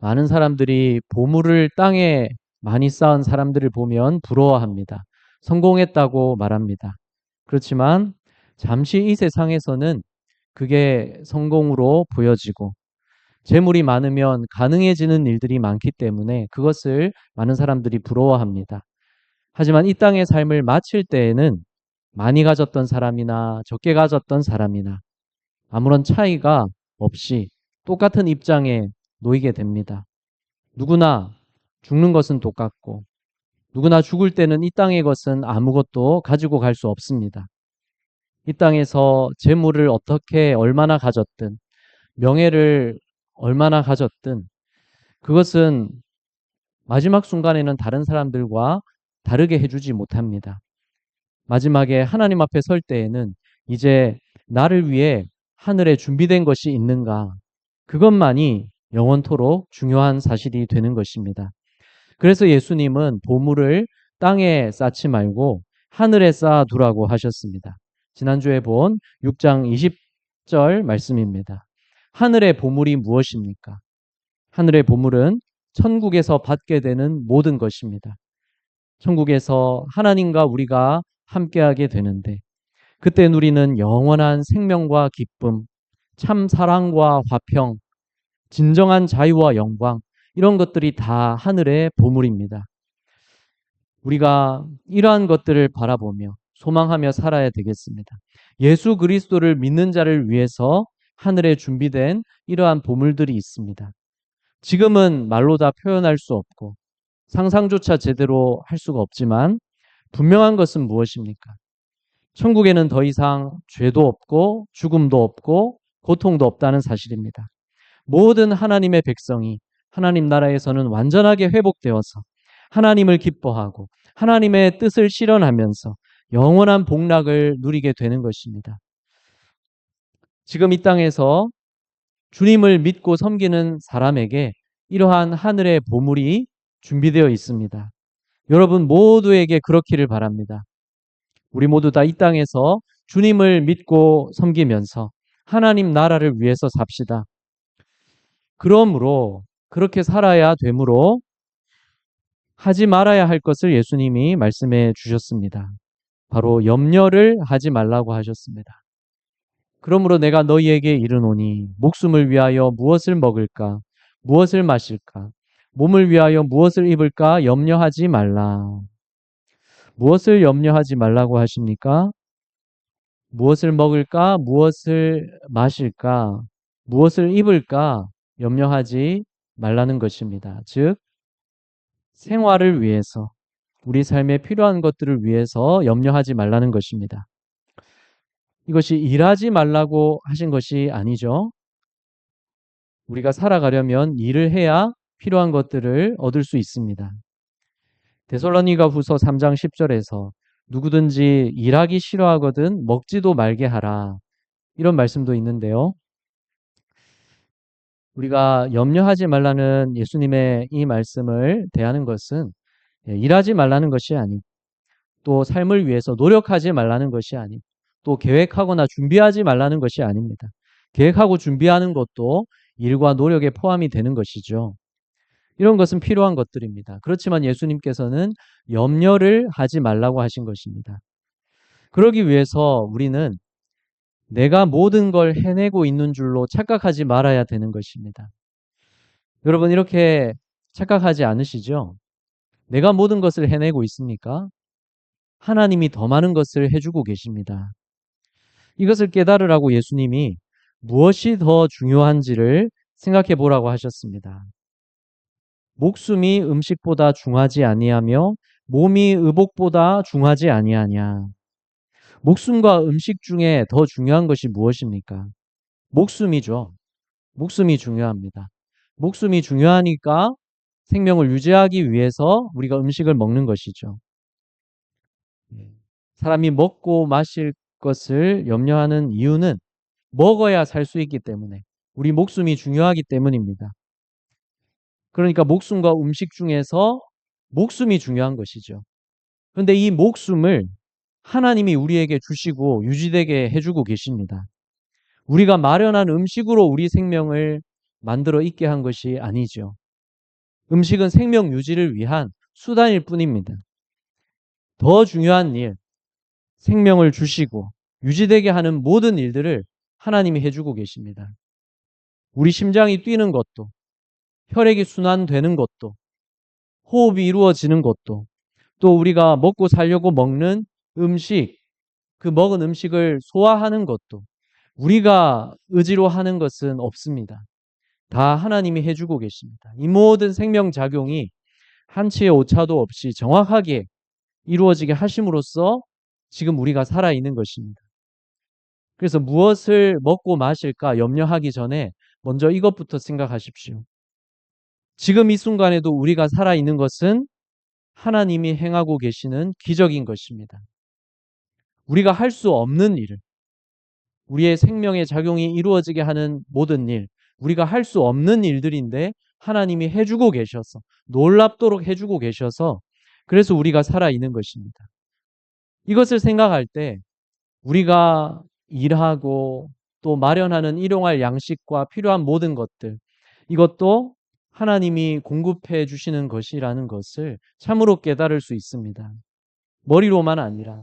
많은 사람들이 보물을 땅에 많이 쌓은 사람들을 보면 부러워합니다. 성공했다고 말합니다. 그렇지만 잠시 이 세상에서는 그게 성공으로 보여지고 재물이 많으면 가능해지는 일들이 많기 때문에 그것을 많은 사람들이 부러워합니다. 하지만 이 땅의 삶을 마칠 때에는 많이 가졌던 사람이나 적게 가졌던 사람이나 아무런 차이가 없이 똑같은 입장에 놓이게 됩니다. 누구나 죽는 것은 똑같고 누구나 죽을 때는 이 땅의 것은 아무것도 가지고 갈 수 없습니다. 이 땅에서 재물을 어떻게 얼마나 가졌든 명예를 얼마나 가졌든 그것은 마지막 순간에는 다른 사람들과 다르게 해주지 못합니다. 마지막에 하나님 앞에 설 때에는 이제 나를 위해 하늘에 준비된 것이 있는가 그것만이 영원토록 중요한 사실이 되는 것입니다. 그래서 예수님은 보물을 땅에 쌓지 말고 하늘에 쌓아두라고 하셨습니다. 지난주에 본 6장 20절 말씀입니다. 하늘의 보물이 무엇입니까? 하늘의 보물은 천국에서 받게 되는 모든 것입니다. 천국에서 하나님과 우리가 함께하게 되는데 그때 누리는 영원한 생명과 기쁨, 참 사랑과 화평, 진정한 자유와 영광 이런 것들이 다 하늘의 보물입니다. 우리가 이러한 것들을 바라보며 소망하며 살아야 되겠습니다. 예수 그리스도를 믿는 자를 위해서 하늘에 준비된 이러한 보물들이 있습니다. 지금은 말로 다 표현할 수 없고 상상조차 제대로 할 수가 없지만 분명한 것은 무엇입니까? 천국에는 더 이상 죄도 없고 죽음도 없고 고통도 없다는 사실입니다. 모든 하나님의 백성이 하나님 나라에서는 완전하게 회복되어서 하나님을 기뻐하고 하나님의 뜻을 실현하면서 영원한 복락을 누리게 되는 것입니다. 지금 이 땅에서 주님을 믿고 섬기는 사람에게 이러한 하늘의 보물이 준비되어 있습니다. 여러분 모두에게 그렇기를 바랍니다. 우리 모두 다 이 땅에서 주님을 믿고 섬기면서 하나님 나라를 위해서 삽시다. 그러므로 그렇게 살아야 되므로 하지 말아야 할 것을 예수님이 말씀해 주셨습니다. 바로 염려를 하지 말라고 하셨습니다. 그러므로 내가 너희에게 이르노니 목숨을 위하여 무엇을 먹을까 무엇을 마실까 몸을 위하여 무엇을 입을까 염려하지 말라. 무엇을 염려하지 말라고 하십니까? 무엇을 먹을까 무엇을 마실까 무엇을 입을까 염려하지 말라는 것입니다. 즉 생활을 위해서 우리 삶에 필요한 것들을 위해서 염려하지 말라는 것입니다. 이것이 일하지 말라고 하신 것이 아니죠. 우리가 살아가려면 일을 해야 필요한 것들을 얻을 수 있습니다. 데살로니가 후서 3장 10절에서 누구든지 일하기 싫어하거든 먹지도 말게 하라. 이런 말씀도 있는데요. 우리가 염려하지 말라는 예수님의 이 말씀을 대하는 것은 일하지 말라는 것이 아니고 또 삶을 위해서 노력하지 말라는 것이 아니고 또 계획하거나 준비하지 말라는 것이 아닙니다. 계획하고 준비하는 것도 일과 노력에 포함이 되는 것이죠. 이런 것은 필요한 것들입니다. 그렇지만 예수님께서는 염려를 하지 말라고 하신 것입니다. 그러기 위해서 우리는 내가 모든 걸 해내고 있는 줄로 착각하지 말아야 되는 것입니다. 여러분 이렇게 착각하지 않으시죠? 내가 모든 것을 해내고 있습니까? 하나님이 더 많은 것을 해주고 계십니다. 이것을 깨달으라고 예수님이 무엇이 더 중요한지를 생각해 보라고 하셨습니다. 목숨이 음식보다 중하지 아니하며 몸이 의복보다 중하지 아니하냐. 목숨과 음식 중에 더 중요한 것이 무엇입니까? 목숨이죠. 목숨이 중요합니다. 목숨이 중요하니까 생명을 유지하기 위해서 우리가 음식을 먹는 것이죠. 사람이 먹고 마실 것을 염려하는 이유는 먹어야 살 수 있기 때문에 우리 목숨이 중요하기 때문입니다. 그러니까 목숨과 음식 중에서 목숨이 중요한 것이죠. 그런데 이 목숨을 하나님이 우리에게 주시고 유지되게 해주고 계십니다. 우리가 마련한 음식으로 우리 생명을 만들어 있게 한 것이 아니죠. 음식은 생명 유지를 위한 수단일 뿐입니다. 더 중요한 일, 생명을 주시고 유지되게 하는 모든 일들을 하나님이 해주고 계십니다. 우리 심장이 뛰는 것도, 혈액이 순환되는 것도, 호흡이 이루어지는 것도, 또 우리가 먹고 살려고 먹는 음식, 그 먹은 음식을 소화하는 것도 우리가 의지로 하는 것은 없습니다. 다 하나님이 해주고 계십니다. 이 모든 생명작용이 한치의 오차도 없이 정확하게 이루어지게 하심으로써 지금 우리가 살아있는 것입니다. 그래서 무엇을 먹고 마실까 염려하기 전에 먼저 이것부터 생각하십시오. 지금 이 순간에도 우리가 살아있는 것은 하나님이 행하고 계시는 기적인 것입니다. 우리가 할 수 없는 일을, 우리의 생명의 작용이 이루어지게 하는 모든 일, 우리가 할 수 없는 일들인데 하나님이 해주고 계셔서, 놀랍도록 해주고 계셔서 그래서 우리가 살아있는 것입니다. 이것을 생각할 때 우리가 일하고 또 마련하는 일용할 양식과 필요한 모든 것들, 이것도 하나님이 공급해 주시는 것이라는 것을 참으로 깨달을 수 있습니다. 머리로만 아니라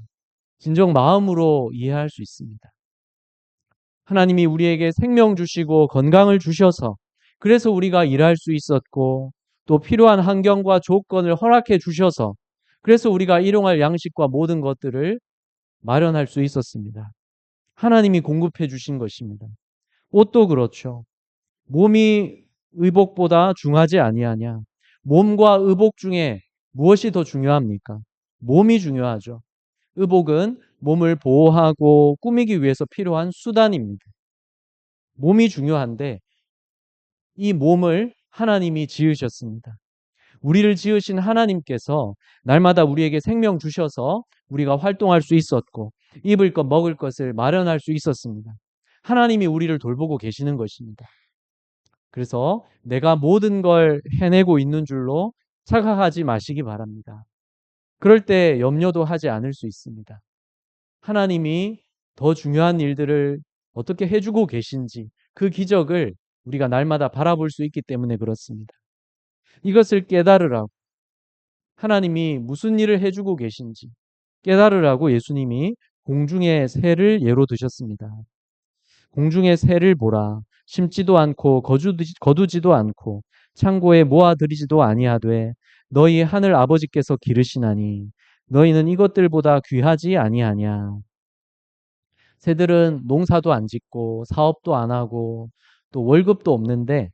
진정 마음으로 이해할 수 있습니다. 하나님이 우리에게 생명 주시고 건강을 주셔서 그래서 우리가 일할 수 있었고 또 필요한 환경과 조건을 허락해 주셔서 그래서 우리가 일용할 양식과 모든 것들을 마련할 수 있었습니다. 하나님이 공급해 주신 것입니다. 옷도 그렇죠. 몸이 의복보다 중하지 아니하냐. 몸과 의복 중에 무엇이 더 중요합니까? 몸이 중요하죠. 의복은 몸을 보호하고 꾸미기 위해서 필요한 수단입니다. 몸이 중요한데 이 몸을 하나님이 지으셨습니다. 우리를 지으신 하나님께서 날마다 우리에게 생명 주셔서 우리가 활동할 수 있었고 입을 것 먹을 것을 마련할 수 있었습니다. 하나님이 우리를 돌보고 계시는 것입니다. 그래서 내가 모든 걸 해내고 있는 줄로 착각하지 마시기 바랍니다. 그럴 때 염려도 하지 않을 수 있습니다. 하나님이 더 중요한 일들을 어떻게 해주고 계신지 그 기적을 우리가 날마다 바라볼 수 있기 때문에 그렇습니다. 이것을 깨달으라고 하나님이 무슨 일을 해주고 계신지 깨달으라고 예수님이 공중의 새를 예로 드셨습니다. 공중의 새를 보라. 심지도 않고 거두지도 않고 창고에 모아들이지도 아니하되 너희 하늘 아버지께서 기르시나니 너희는 이것들보다 귀하지 아니하냐. 새들은 농사도 안 짓고 사업도 안 하고 또 월급도 없는데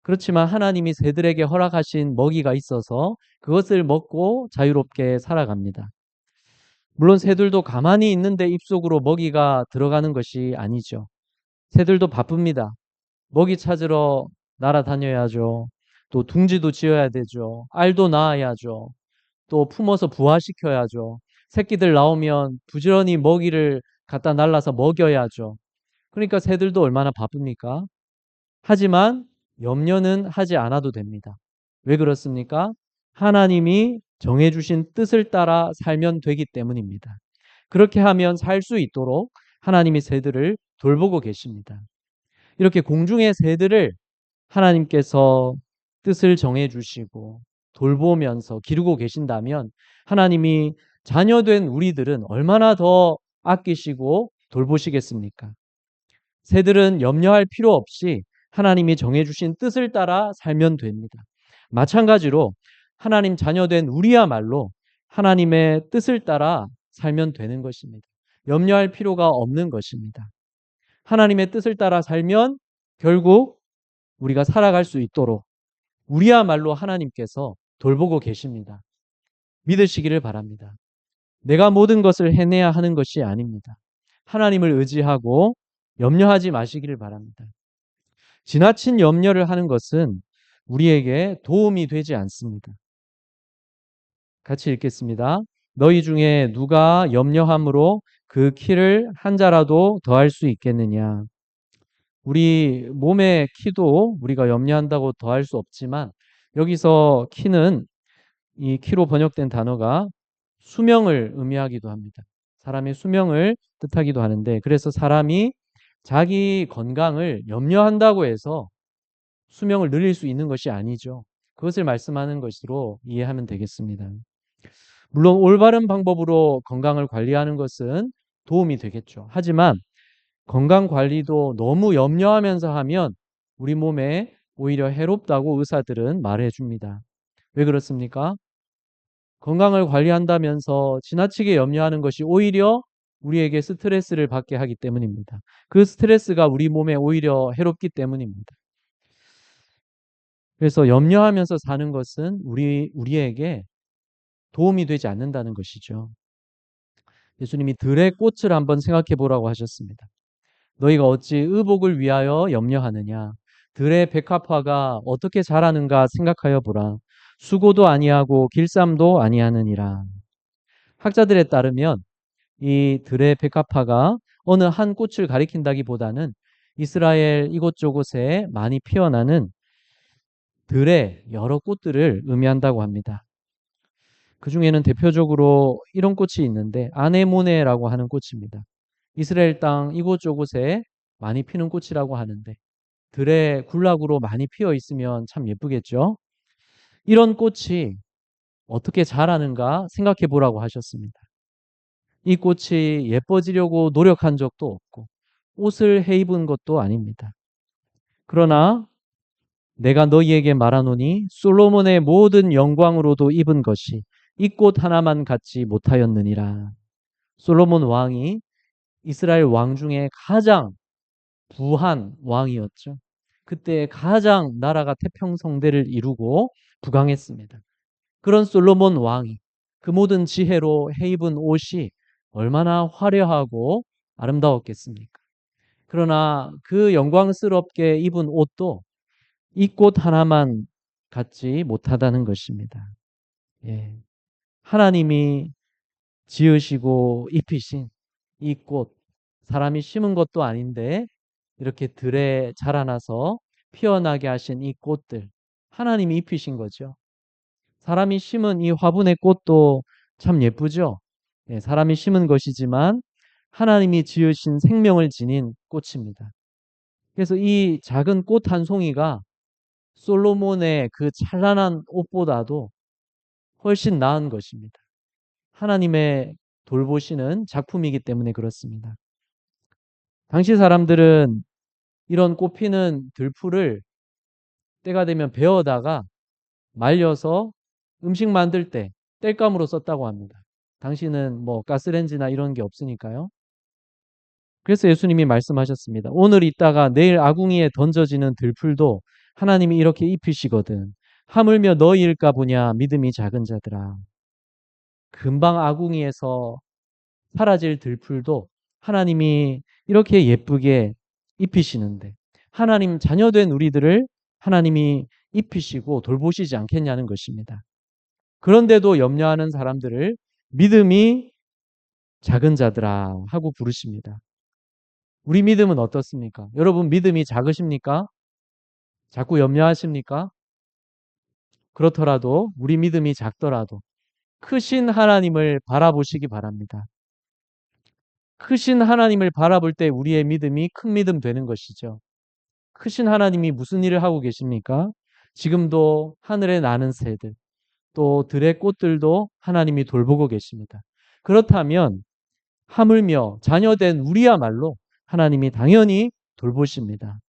그렇지만 하나님이 새들에게 허락하신 먹이가 있어서 그것을 먹고 자유롭게 살아갑니다. 물론 새들도 가만히 있는데 입속으로 먹이가 들어가는 것이 아니죠. 새들도 바쁩니다. 먹이 찾으러 날아다녀야죠. 또 둥지도 지어야 되죠. 알도 낳아야죠. 또 품어서 부화시켜야죠. 새끼들 나오면 부지런히 먹이를 갖다 날라서 먹여야죠. 그러니까 새들도 얼마나 바쁩니까? 하지만 염려는 하지 않아도 됩니다. 왜 그렇습니까? 하나님이 정해주신 뜻을 따라 살면 되기 때문입니다. 그렇게 하면 살 수 있도록 하나님이 새들을 돌보고 계십니다. 이렇게 공중의 새들을 하나님께서 뜻을 정해주시고 돌보면서 기르고 계신다면 하나님이 자녀된 우리들은 얼마나 더 아끼시고 돌보시겠습니까? 새들은 염려할 필요 없이 하나님이 정해주신 뜻을 따라 살면 됩니다. 마찬가지로 하나님 자녀된 우리야말로 하나님의 뜻을 따라 살면 되는 것입니다. 염려할 필요가 없는 것입니다. 하나님의 뜻을 따라 살면 결국 우리가 살아갈 수 있도록 우리야말로 하나님께서 돌보고 계십니다. 믿으시기를 바랍니다. 내가 모든 것을 해내야 하는 것이 아닙니다. 하나님을 의지하고 염려하지 마시기를 바랍니다. 지나친 염려를 하는 것은 우리에게 도움이 되지 않습니다. 같이 읽겠습니다. 너희 중에 누가 염려함으로 그 키를 한 자라도 더할 수 있겠느냐. 우리 몸의 키도 우리가 염려한다고 더할 수 없지만 여기서 키는 이 키로 번역된 단어가 수명을 의미하기도 합니다. 사람의 수명을 뜻하기도 하는데 그래서 사람이 자기 건강을 염려한다고 해서 수명을 늘릴 수 있는 것이 아니죠. 그것을 말씀하는 것으로 이해하면 되겠습니다. 물론 올바른 방법으로 건강을 관리하는 것은 도움이 되겠죠. 하지만 건강 관리도 너무 염려하면서 하면 우리 몸에 오히려 해롭다고 의사들은 말해 줍니다. 왜 그렇습니까? 건강을 관리한다면서 지나치게 염려하는 것이 오히려 우리에게 스트레스를 받게 하기 때문입니다. 그 스트레스가 우리 몸에 오히려 해롭기 때문입니다. 그래서 염려하면서 사는 것은 우리에게 도움이 되지 않는다는 것이죠. 예수님이 들의 꽃을 한번 생각해 보라고 하셨습니다. 너희가 어찌 의복을 위하여 염려하느냐? 들의 백합화가 어떻게 자라는가 생각하여 보라. 수고도 아니하고 길쌈도 아니하느니라. 학자들에 따르면 이 들의 백합화가 어느 한 꽃을 가리킨다기보다는 이스라엘 이곳저곳에 많이 피어나는 들의 여러 꽃들을 의미한다고 합니다. 그 중에는 대표적으로 이런 꽃이 있는데 아네모네라고 하는 꽃입니다. 이스라엘 땅 이곳저곳에 많이 피는 꽃이라고 하는데 들의 군락으로 많이 피어 있으면 참 예쁘겠죠? 이런 꽃이 어떻게 자라는가 생각해 보라고 하셨습니다. 이 꽃이 예뻐지려고 노력한 적도 없고 옷을 해 입은 것도 아닙니다. 그러나 내가 너희에게 말하노니 솔로몬의 모든 영광으로도 입은 것이 이 꽃 하나만 갖지 못하였느니라. 솔로몬 왕이 이스라엘 왕 중에 가장 부한 왕이었죠. 그때 가장 나라가 태평성대를 이루고 부강했습니다. 그런 솔로몬 왕이 그 모든 지혜로 해 입은 옷이 얼마나 화려하고 아름다웠겠습니까? 그러나 그 영광스럽게 입은 옷도 이 꽃 하나만 갖지 못하다는 것입니다. 예. 하나님이 지으시고 입히신 이 꽃, 사람이 심은 것도 아닌데 이렇게 들에 자라나서 피어나게 하신 이 꽃들, 하나님이 입히신 거죠. 사람이 심은 이 화분의 꽃도 참 예쁘죠. 예, 사람이 심은 것이지만 하나님이 지으신 생명을 지닌 꽃입니다. 그래서 이 작은 꽃 한 송이가 솔로몬의 그 찬란한 옷보다도 훨씬 나은 것입니다. 하나님의 돌보시는 작품이기 때문에 그렇습니다. 당시 사람들은 이런 꽃피는 들풀을 때가 되면 베어다가 말려서 음식 만들 때 땔감으로 썼다고 합니다. 당시는 뭐 가스레인지나 이런 게 없으니까요. 그래서 예수님이 말씀하셨습니다. 오늘 있다가 내일 아궁이에 던져지는 들풀도 하나님이 이렇게 입히시거든. 하물며 너희일까 보냐 믿음이 작은 자들아. 금방 아궁이에서 사라질 들풀도 하나님이 이렇게 예쁘게 입히시는데 하나님 자녀된 우리들을 하나님이 입히시고 돌보시지 않겠냐는 것입니다. 그런데도 염려하는 사람들을 믿음이 작은 자들아 하고 부르십니다. 우리 믿음은 어떻습니까? 여러분 믿음이 작으십니까? 자꾸 염려하십니까? 그렇더라도 우리 믿음이 작더라도 크신 하나님을 바라보시기 바랍니다. 크신 하나님을 바라볼 때 우리의 믿음이 큰 믿음 되는 것이죠. 크신 하나님이 무슨 일을 하고 계십니까? 지금도 하늘에 나는 새들, 또 들의 꽃들도 하나님이 돌보고 계십니다. 그렇다면 하물며 자녀된 우리야말로 하나님이 당연히 돌보십니다.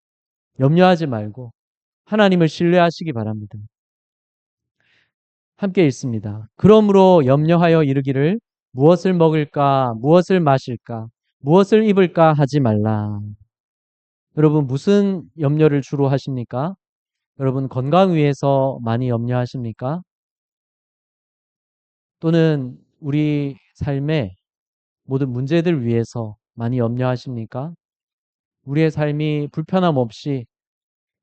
염려하지 말고 하나님을 신뢰하시기 바랍니다. 함께 읽습니다. 그러므로 염려하여 이르기를 무엇을 먹을까, 무엇을 마실까, 무엇을 입을까 하지 말라. 여러분 무슨 염려를 주로 하십니까? 여러분 건강 위해서 많이 염려하십니까? 또는 우리 삶의 모든 문제들 위해서 많이 염려하십니까? 우리의 삶이 불편함 없이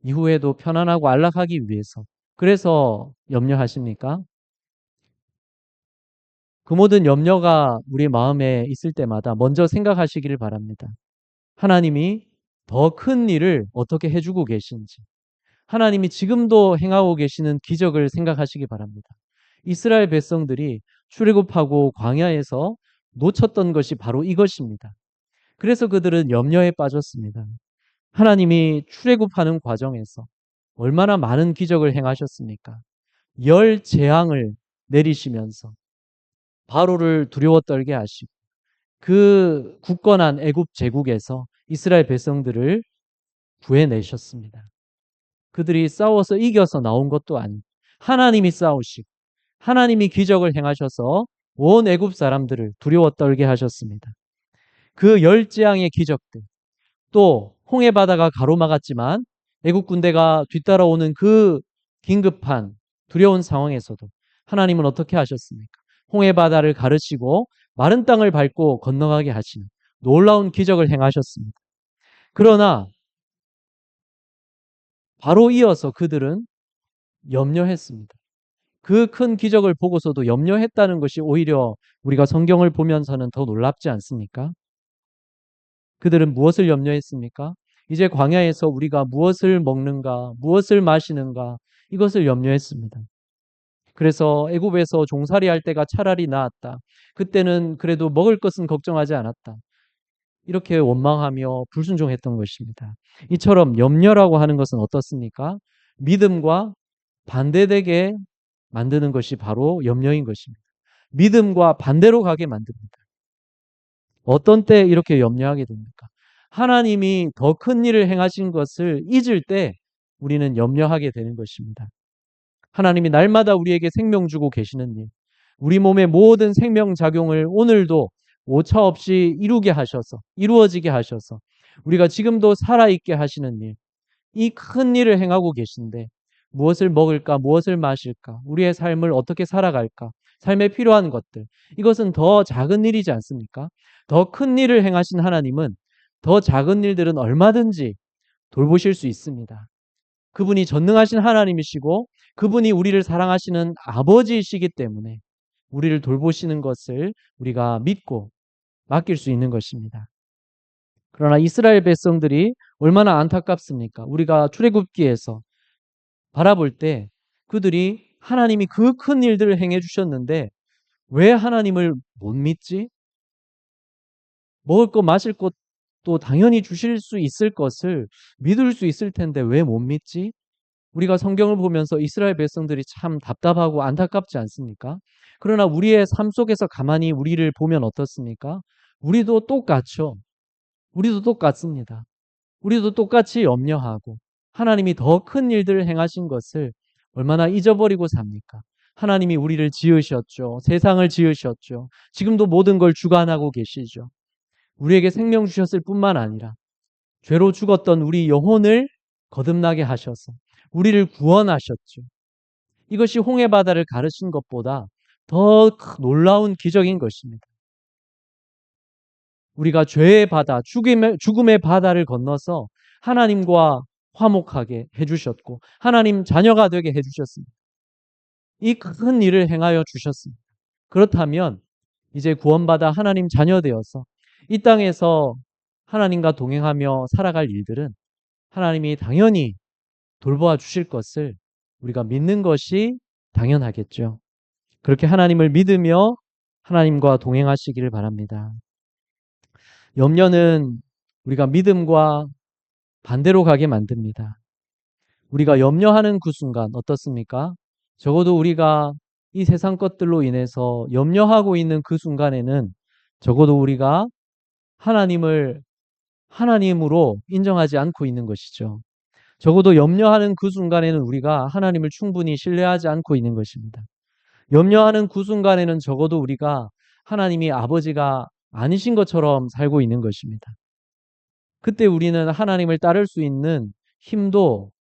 이후에도 편안하고 안락하기 위해서 그래서 염려하십니까? 그 모든 염려가 우리 마음에 있을 때마다 먼저 생각하시기를 바랍니다. 하나님이 더 큰 일을 어떻게 해주고 계신지, 하나님이 지금도 행하고 계시는 기적을 생각하시기 바랍니다. 이스라엘 백성들이 출애굽하고 광야에서 놓쳤던 것이 바로 이것입니다. 그래서 그들은 염려에 빠졌습니다. 하나님이 출애굽하는 과정에서 얼마나 많은 기적을 행하셨습니까? 열 재앙을 내리시면서 바로를 두려워 떨게 하시고 그 굳건한 애굽 제국에서 이스라엘 백성들을 구해내셨습니다. 그들이 싸워서 이겨서 나온 것도 아니고 하나님이 싸우시고 하나님이 기적을 행하셔서 온 애굽 사람들을 두려워 떨게 하셨습니다. 그 열 재앙의 기적들, 또 홍해 바다가 가로막았지만 애국 군대가 뒤따라오는 그 긴급한 두려운 상황에서도 하나님은 어떻게 하셨습니까? 홍해 바다를 가르치고 마른 땅을 밟고 건너가게 하시는 놀라운 기적을 행하셨습니다. 그러나 바로 이어서 그들은 염려했습니다. 그 큰 기적을 보고서도 염려했다는 것이 오히려 우리가 성경을 보면서는 더 놀랍지 않습니까? 그들은 무엇을 염려했습니까? 이제 광야에서 우리가 무엇을 먹는가, 무엇을 마시는가, 이것을 염려했습니다. 그래서 애굽에서 종살이 할 때가 차라리 나았다. 그때는 그래도 먹을 것은 걱정하지 않았다. 이렇게 원망하며 불순종했던 것입니다. 이처럼 염려라고 하는 것은 어떻습니까? 믿음과 반대되게 만드는 것이 바로 염려인 것입니다. 믿음과 반대로 가게 만듭니다. 어떤 때 이렇게 염려하게 됩니까? 하나님이 더 큰 일을 행하신 것을 잊을 때 우리는 염려하게 되는 것입니다. 하나님이 날마다 우리에게 생명 주고 계시는 일, 우리 몸의 모든 생명 작용을 오늘도 오차 없이 이루어지게 하셔서 우리가 지금도 살아있게 하시는 일, 이 큰 일을 행하고 계신데 무엇을 먹을까, 무엇을 마실까, 우리의 삶을 어떻게 살아갈까, 삶에 필요한 것들, 이것은 더 작은 일이지 않습니까? 더 큰 일을 행하신 하나님은 더 작은 일들은 얼마든지 돌보실 수 있습니다. 그분이 전능하신 하나님이시고 그분이 우리를 사랑하시는 아버지이시기 때문에 우리를 돌보시는 것을 우리가 믿고 맡길 수 있는 것입니다. 그러나 이스라엘 백성들이 얼마나 안타깝습니까? 우리가 출애굽기에서 바라볼 때 그들이 하나님이 그 큰 일들을 행해 주셨는데 왜 하나님을 못 믿지? 먹을 것 마실 것도 당연히 주실 수 있을 것을 믿을 수 있을 텐데 왜 못 믿지? 우리가 성경을 보면서 이스라엘 백성들이 참 답답하고 안타깝지 않습니까? 그러나 우리의 삶 속에서 가만히 우리를 보면 어떻습니까? 우리도 똑같죠. 우리도 똑같습니다. 우리도 똑같이 염려하고 하나님이 더 큰 일들을 행하신 것을 얼마나 잊어버리고 삽니까? 하나님이 우리를 지으셨죠. 세상을 지으셨죠. 지금도 모든 걸 주관하고 계시죠. 우리에게 생명 주셨을 뿐만 아니라 죄로 죽었던 우리 영혼을 거듭나게 하셔서 우리를 구원하셨죠. 이것이 홍해 바다를 가르친 것보다 더 놀라운 기적인 것입니다. 우리가 죄의 바다, 죽음의 바다를 건너서 하나님과 화목하게 해주셨고 하나님 자녀가 되게 해주셨습니다. 이 큰 일을 행하여 주셨습니다. 그렇다면 이제 구원받아 하나님 자녀 되어서 이 땅에서 하나님과 동행하며 살아갈 일들은 하나님이 당연히 돌보아 주실 것을 우리가 믿는 것이 당연하겠죠. 그렇게 하나님을 믿으며 하나님과 동행하시기를 바랍니다. 염려는 우리가 믿음과 반대로 가게 만듭니다. 우리가 염려하는 그 순간 어떻습니까? 적어도 우리가 이 세상 것들로 인해서 염려하고 있는 그 순간에는 적어도 우리가 하나님을 하나님으로 인정하지 않고 있는 것이죠. 적어도 염려하는 그 순간에는 우리가 하나님을 충분히 신뢰하지 않고 있는 것입니다. 염려하는 그 순간에는 적어도 우리가 하나님이 아버지가 아니신 것처럼 살고 있는 것입니다. 그때 우리는 하나님을 따를 수 있는 힘도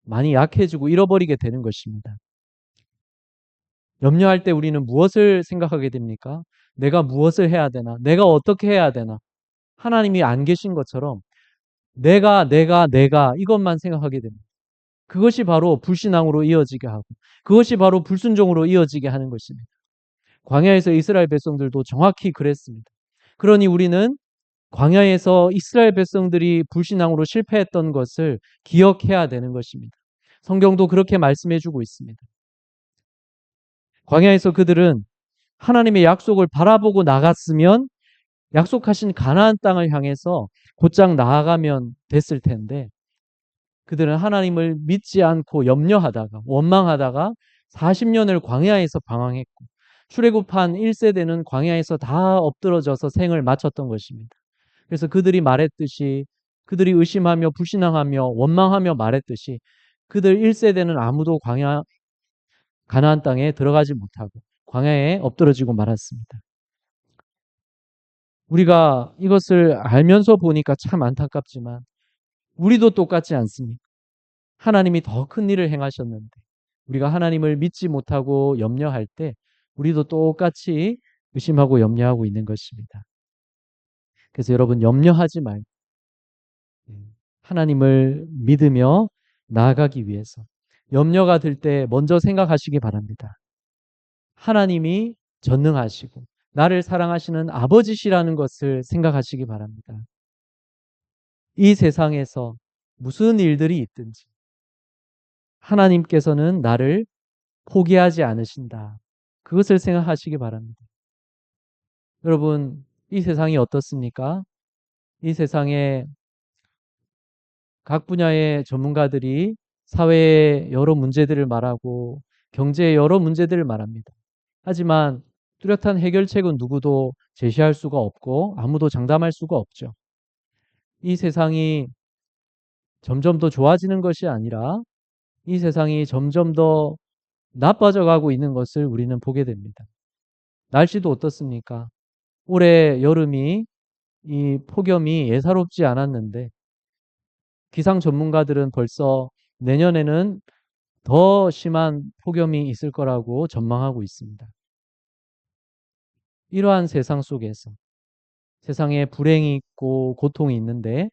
많이 약해지고 잃어버리게 되는 것입니다. 염려할 때 우리는 무엇을 생각하게 됩니까? 내가 무엇을 해야 되나? 내가 어떻게 해야 되나? 하나님이 안 계신 것처럼 내가 이것만 생각하게 됩니다. 그것이 바로 불신앙으로 이어지게 하고 그것이 바로 불순종으로 이어지게 하는 것입니다. 광야에서 이스라엘 백성들도 정확히 그랬습니다. 그러니 우리는 광야에서 이스라엘 백성들이 불신앙으로 실패했던 것을 기억해야 되는 것입니다. 성경도 그렇게 말씀해 주고 있습니다. 광야에서 그들은 하나님의 약속을 바라보고 나갔으면 약속하신 가나안 땅을 향해서 곧장 나아가면 됐을 텐데 그들은 하나님을 믿지 않고 염려하다가 원망하다가 40년을 광야에서 방황했고 출애굽한 1세대는 광야에서 다 엎드러져서 생을 마쳤던 것입니다. 그래서 그들이 말했듯이 그들이 의심하며 불신앙하며 원망하며 말했듯이 그들 1세대는 아무도 가나안 땅에 들어가지 못하고 광야에 엎드러지고 말았습니다. 우리가 이것을 알면서 보니까 참 안타깝지만 우리도 똑같지 않습니까? 하나님이 더 큰 일을 행하셨는데 우리가 하나님을 믿지 못하고 염려할 때 우리도 똑같이 의심하고 염려하고 있는 것입니다. 그래서 여러분 염려하지 말고 하나님을 믿으며 나아가기 위해서 염려가 들 때 먼저 생각하시기 바랍니다. 하나님이 전능하시고 나를 사랑하시는 아버지시라는 것을 생각하시기 바랍니다. 이 세상에서 무슨 일들이 있든지 하나님께서는 나를 포기하지 않으신다. 그것을 생각하시기 바랍니다. 여러분, 이 세상이 어떻습니까? 이 세상에 각 분야의 전문가들이 사회의 여러 문제들을 말하고 경제의 여러 문제들을 말합니다. 하지만 뚜렷한 해결책은 누구도 제시할 수가 없고 아무도 장담할 수가 없죠. 이 세상이 점점 더 좋아지는 것이 아니라 이 세상이 점점 더 나빠져 가고 있는 것을 우리는 보게 됩니다. 날씨도 어떻습니까? 올해 여름이 이 폭염이 예사롭지 않았는데 기상 전문가들은 벌써 내년에는 더 심한 폭염이 있을 거라고 전망하고 있습니다. 이러한 세상 속에서 세상에 불행이 있고 고통이 있는데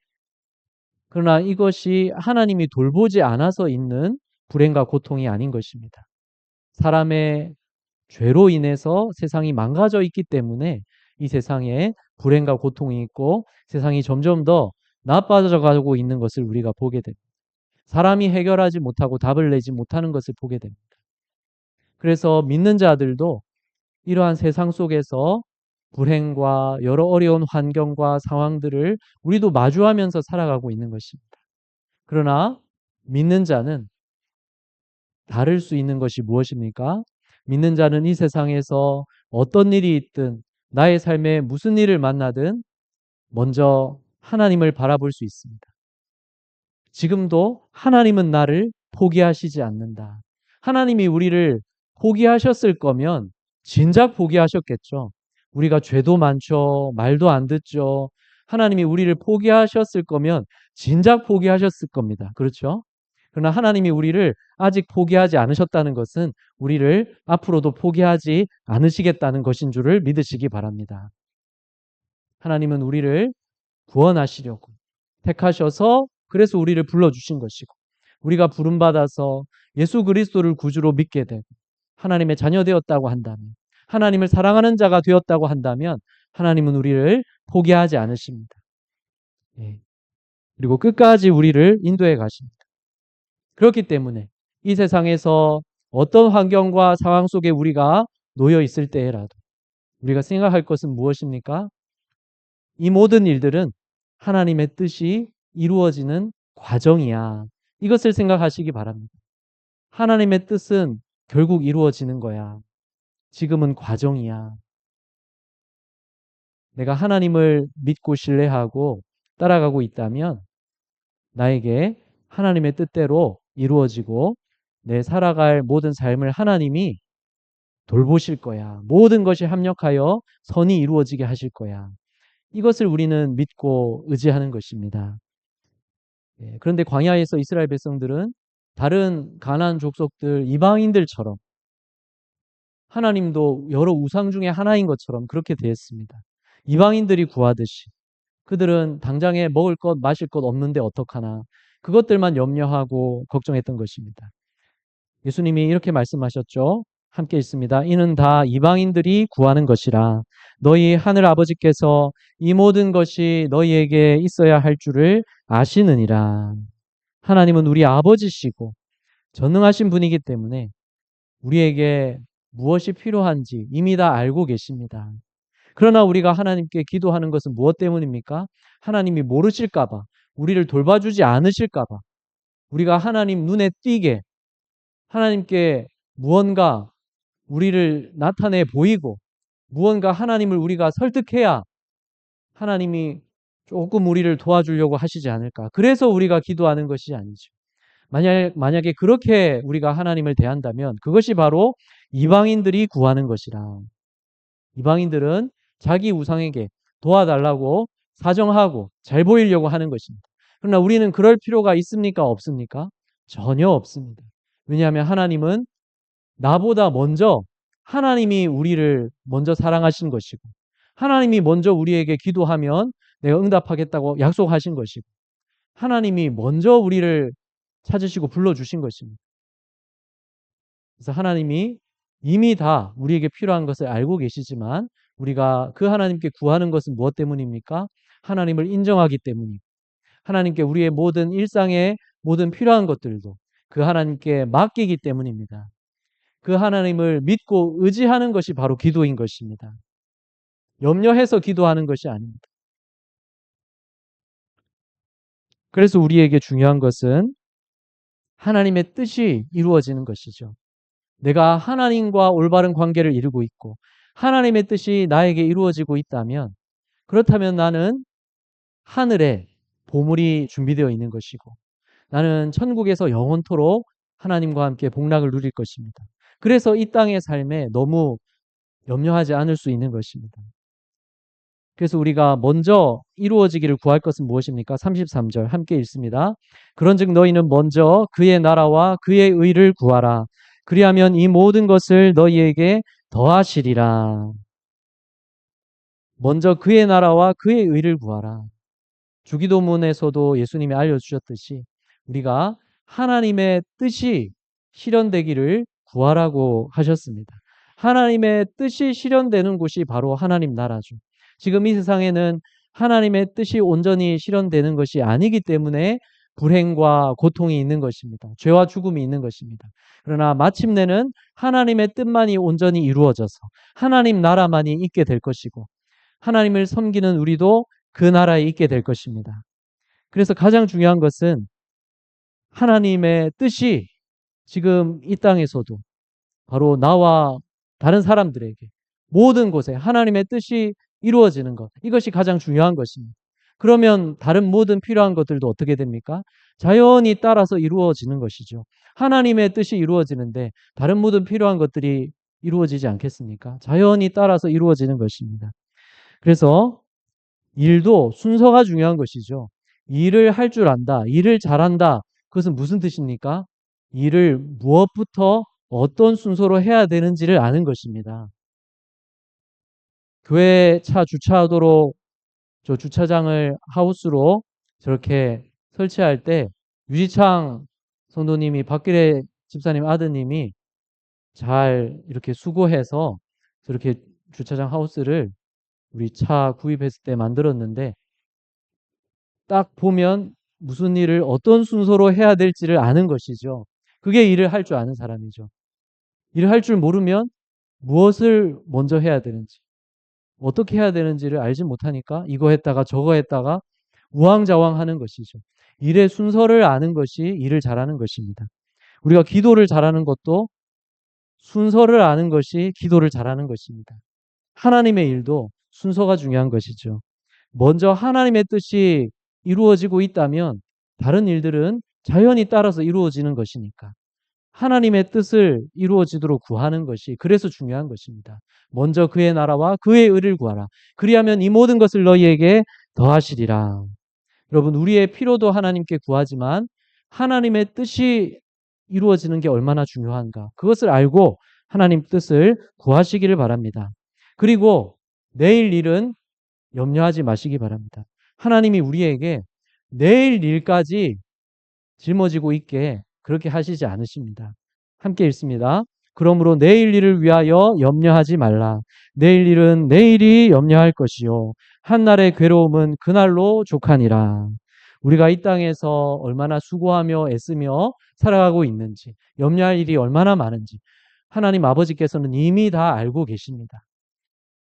그러나 이것이 하나님이 돌보지 않아서 있는 불행과 고통이 아닌 것입니다. 사람의 죄로 인해서 세상이 망가져 있기 때문에 이 세상에 불행과 고통이 있고 세상이 점점 더 나빠져 가고 있는 것을 우리가 보게 됩니다. 사람이 해결하지 못하고 답을 내지 못하는 것을 보게 됩니다. 그래서 믿는 자들도 이러한 세상 속에서 불행과 여러 어려운 환경과 상황들을 우리도 마주하면서 살아가고 있는 것입니다. 그러나 믿는 자는 다를 수 있는 것이 무엇입니까? 믿는 자는 이 세상에서 어떤 일이 있든 나의 삶에 무슨 일을 만나든 먼저 하나님을 바라볼 수 있습니다. 지금도 하나님은 나를 포기하시지 않는다. 하나님이 우리를 포기하셨을 거면 진작 포기하셨겠죠. 우리가 죄도 많죠. 말도 안 듣죠. 하나님이 우리를 포기하셨을 거면 진작 포기하셨을 겁니다. 그렇죠? 그러나 하나님이 우리를 아직 포기하지 않으셨다는 것은 우리를 앞으로도 포기하지 않으시겠다는 것인 줄을 믿으시기 바랍니다. 하나님은 우리를 구원하시려고 택하셔서 그래서 우리를 불러주신 것이고 우리가 부름받아서 예수 그리스도를 구주로 믿게 되고 하나님의 자녀 되었다고 한다면 하나님을 사랑하는 자가 되었다고 한다면 하나님은 우리를 포기하지 않으십니다. 예. 그리고 끝까지 우리를 인도해 가십니다. 그렇기 때문에 이 세상에서 어떤 환경과 상황 속에 우리가 놓여 있을 때라도 우리가 생각할 것은 무엇입니까? 이 모든 일들은 하나님의 뜻이 이루어지는 과정이야. 이것을 생각하시기 바랍니다. 하나님의 뜻은 결국 이루어지는 거야. 지금은 과정이야. 내가 하나님을 믿고 신뢰하고 따라가고 있다면 나에게 하나님의 뜻대로 이루어지고 내 살아갈 모든 삶을 하나님이 돌보실 거야. 모든 것이 합력하여 선이 이루어지게 하실 거야. 이것을 우리는 믿고 의지하는 것입니다. 그런데 광야에서 이스라엘 백성들은 다른 가나안 족속들 이방인들처럼 하나님도 여러 우상 중에 하나인 것처럼 그렇게 되었습니다. 이방인들이 구하듯이 그들은 당장에 먹을 것 마실 것 없는데 어떡하나 그것들만 염려하고 걱정했던 것입니다. 예수님이 이렇게 말씀하셨죠. 함께 있습니다. 이는 다 이방인들이 구하는 것이라 너희 하늘 아버지께서 이 모든 것이 너희에게 있어야 할 줄을 아시느니라. 하나님은 우리 아버지시고 전능하신 분이기 때문에 우리에게 무엇이 필요한지 이미 다 알고 계십니다. 그러나 우리가 하나님께 기도하는 것은 무엇 때문입니까? 하나님이 모르실까봐, 우리를 돌봐주지 않으실까봐, 우리가 하나님 눈에 띄게 하나님께 무언가 우리를 나타내 보이고 무언가 하나님을 우리가 설득해야 하나님이 조금 우리를 도와주려고 하시지 않을까. 그래서 우리가 기도하는 것이 아니죠. 만약에 그렇게 우리가 하나님을 대한다면 그것이 바로 이방인들이 구하는 것이라. 이방인들은 자기 우상에게 도와달라고 사정하고 잘 보이려고 하는 것입니다. 그러나 우리는 그럴 필요가 있습니까? 없습니까? 전혀 없습니다. 왜냐하면 하나님은 나보다 먼저 하나님이 우리를 먼저 사랑하신 것이고 하나님이 먼저 우리에게 기도하면 내가 응답하겠다고 약속하신 것이고 하나님이 먼저 우리를 찾으시고 불러주신 것입니다. 그래서 하나님이 이미 다 우리에게 필요한 것을 알고 계시지만 우리가 그 하나님께 구하는 것은 무엇 때문입니까? 하나님을 인정하기 때문이고 하나님께 우리의 모든 일상의 모든 필요한 것들도 그 하나님께 맡기기 때문입니다. 그 하나님을 믿고 의지하는 것이 바로 기도인 것입니다. 염려해서 기도하는 것이 아닙니다. 그래서 우리에게 중요한 것은 하나님의 뜻이 이루어지는 것이죠. 내가 하나님과 올바른 관계를 이루고 있고 하나님의 뜻이 나에게 이루어지고 있다면 그렇다면 나는 하늘에 보물이 준비되어 있는 것이고 나는 천국에서 영원토록 하나님과 함께 복락을 누릴 것입니다. 그래서 이 땅의 삶에 너무 염려하지 않을 수 있는 것입니다. 그래서 우리가 먼저 이루어지기를 구할 것은 무엇입니까? 33절 함께 읽습니다. 그런즉 너희는 먼저 그의 나라와 그의 의를 구하라. 그리하면 이 모든 것을 너희에게 더하시리라. 먼저 그의 나라와 그의 의를 구하라. 주기도문에서도 예수님이 알려주셨듯이 우리가 하나님의 뜻이 실현되기를 구하라고 하셨습니다. 하나님의 뜻이 실현되는 곳이 바로 하나님 나라죠. 지금 이 세상에는 하나님의 뜻이 온전히 실현되는 것이 아니기 때문에 불행과 고통이 있는 것입니다. 죄와 죽음이 있는 것입니다. 그러나 마침내는 하나님의 뜻만이 온전히 이루어져서 하나님 나라만이 있게 될 것이고 하나님을 섬기는 우리도 그 나라에 있게 될 것입니다. 그래서 가장 중요한 것은 하나님의 뜻이 지금 이 땅에서도 바로 나와 다른 사람들에게 모든 곳에 하나님의 뜻이 이루어지는 것. 이것이 가장 중요한 것입니다. 그러면 다른 모든 필요한 것들도 어떻게 됩니까? 자연히 따라서 이루어지는 것이죠. 하나님의 뜻이 이루어지는데 다른 모든 필요한 것들이 이루어지지 않겠습니까? 자연히 따라서 이루어지는 것입니다. 그래서 일도 순서가 중요한 것이죠. 일을 할 줄 안다. 일을 잘한다. 그것은 무슨 뜻입니까? 일을 무엇부터 어떤 순서로 해야 되는지를 아는 것입니다. 교회 차 주차하도록 저 주차장을 하우스로 저렇게 설치할 때 유지창 성도님이 박기래 집사님 아드님이 잘 이렇게 수고해서 저렇게 주차장 하우스를 우리 차 구입했을 때 만들었는데 딱 보면 무슨 일을 어떤 순서로 해야 될지를 아는 것이죠. 그게 일을 할 줄 아는 사람이죠. 일을 할 줄 모르면 무엇을 먼저 해야 되는지, 어떻게 해야 되는지를 알지 못하니까 이거 했다가 저거 했다가 우왕좌왕하는 것이죠. 일의 순서를 아는 것이 일을 잘하는 것입니다. 우리가 기도를 잘하는 것도 순서를 아는 것이 기도를 잘하는 것입니다. 하나님의 일도 순서가 중요한 것이죠. 먼저 하나님의 뜻이 이루어지고 있다면 다른 일들은 자연히 따라서 이루어지는 것이니까 하나님의 뜻을 이루어지도록 구하는 것이 그래서 중요한 것입니다. 먼저 그의 나라와 그의 의를 구하라. 그리하면 이 모든 것을 너희에게 더하시리라. 여러분, 우리의 필요도 하나님께 구하지만 하나님의 뜻이 이루어지는 게 얼마나 중요한가. 그것을 알고 하나님 뜻을 구하시기를 바랍니다. 그리고 내일 일은 염려하지 마시기 바랍니다. 하나님이 우리에게 내일 일까지 짊어지고 있게 그렇게 하시지 않으십니다. 함께 읽습니다. 그러므로 내일 일을 위하여 염려하지 말라. 내일 일은 내일이 염려할 것이요. 한날의 괴로움은 그날로 족하니라. 우리가 이 땅에서 얼마나 수고하며 애쓰며 살아가고 있는지, 염려할 일이 얼마나 많은지 하나님 아버지께서는 이미 다 알고 계십니다.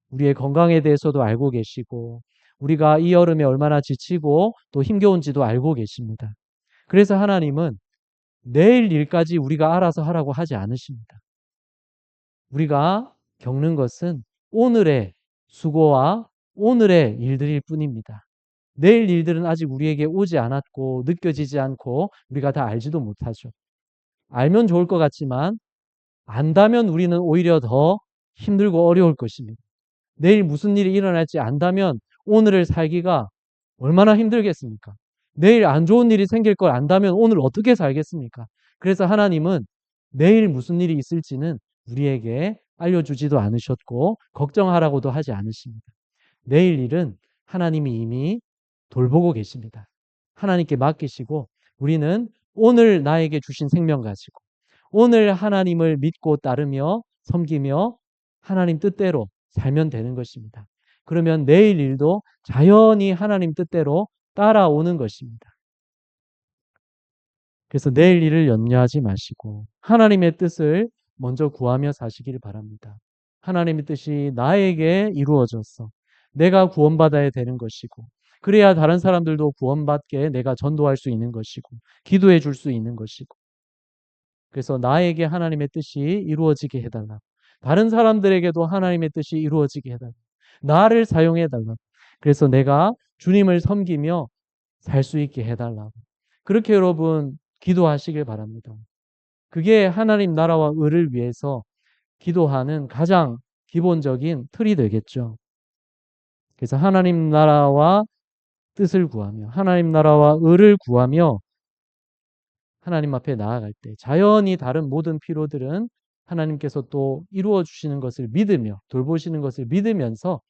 우리의 건강에 대해서도 알고 계시고 우리가 이 여름에 얼마나 지치고 또 힘겨운지도 알고 계십니다. 그래서 하나님은 내일 일까지 우리가 알아서 하라고 하지 않으십니다. 우리가 겪는 것은 오늘의 수고와 오늘의 일들일 뿐입니다. 내일 일들은 아직 우리에게 오지 않았고 느껴지지 않고 우리가 다 알지도 못하죠. 알면 좋을 것 같지만 안다면 우리는 오히려 더 힘들고 어려울 것입니다. 내일 무슨 일이 일어날지 안다면 오늘을 살기가 얼마나 힘들겠습니까? 내일 안 좋은 일이 생길 걸 안다면 오늘 어떻게 살겠습니까? 그래서 하나님은 내일 무슨 일이 있을지는 우리에게 알려주지도 않으셨고 걱정하라고도 하지 않으십니다. 내일 일은 하나님이 이미 돌보고 계십니다. 하나님께 맡기시고 우리는 오늘 나에게 주신 생명 가지고 오늘 하나님을 믿고 따르며 섬기며 하나님 뜻대로 살면 되는 것입니다. 그러면 내일 일도 자연히 하나님 뜻대로 따라오는 것입니다. 그래서 내일 일을 염려하지 마시고 하나님의 뜻을 먼저 구하며 사시길 바랍니다. 하나님의 뜻이 나에게 이루어져서 내가 구원받아야 되는 것이고 그래야 다른 사람들도 구원받게 내가 전도할 수 있는 것이고 기도해 줄 수 있는 것이고 그래서 나에게 하나님의 뜻이 이루어지게 해달라. 다른 사람들에게도 하나님의 뜻이 이루어지게 해달라. 나를 사용해 달라. 그래서 내가 주님을 섬기며 살 수 있게 해달라고. 그렇게 여러분 기도하시길 바랍니다. 그게 하나님 나라와 의를 위해서 기도하는 가장 기본적인 틀이 되겠죠. 그래서 하나님 나라와 뜻을 구하며 하나님 나라와 의를 구하며 하나님 앞에 나아갈 때 자연히 다른 모든 필요들은 하나님께서 또 이루어 주시는 것을 믿으며 돌보시는 것을 믿으면서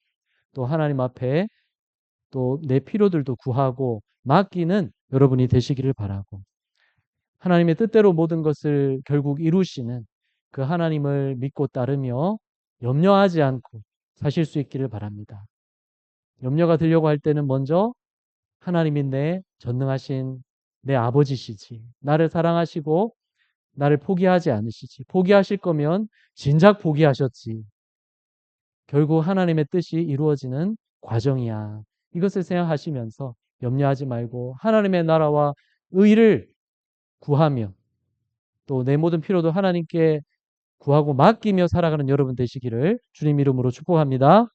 또 하나님 앞에 또 내 필요들도 구하고 맡기는 여러분이 되시기를 바라고 하나님의 뜻대로 모든 것을 결국 이루시는 그 하나님을 믿고 따르며 염려하지 않고 사실 수 있기를 바랍니다. 염려가 들려고 할 때는 먼저 하나님이 내 전능하신 내 아버지시지. 나를 사랑하시고 나를 포기하지 않으시지. 포기하실 거면 진작 포기하셨지. 결국 하나님의 뜻이 이루어지는 과정이야. 이것을 생각하시면서 염려하지 말고 하나님의 나라와 의를 구하며 또 내 모든 필요도 하나님께 구하고 맡기며 살아가는 여러분 되시기를 주님 이름으로 축복합니다.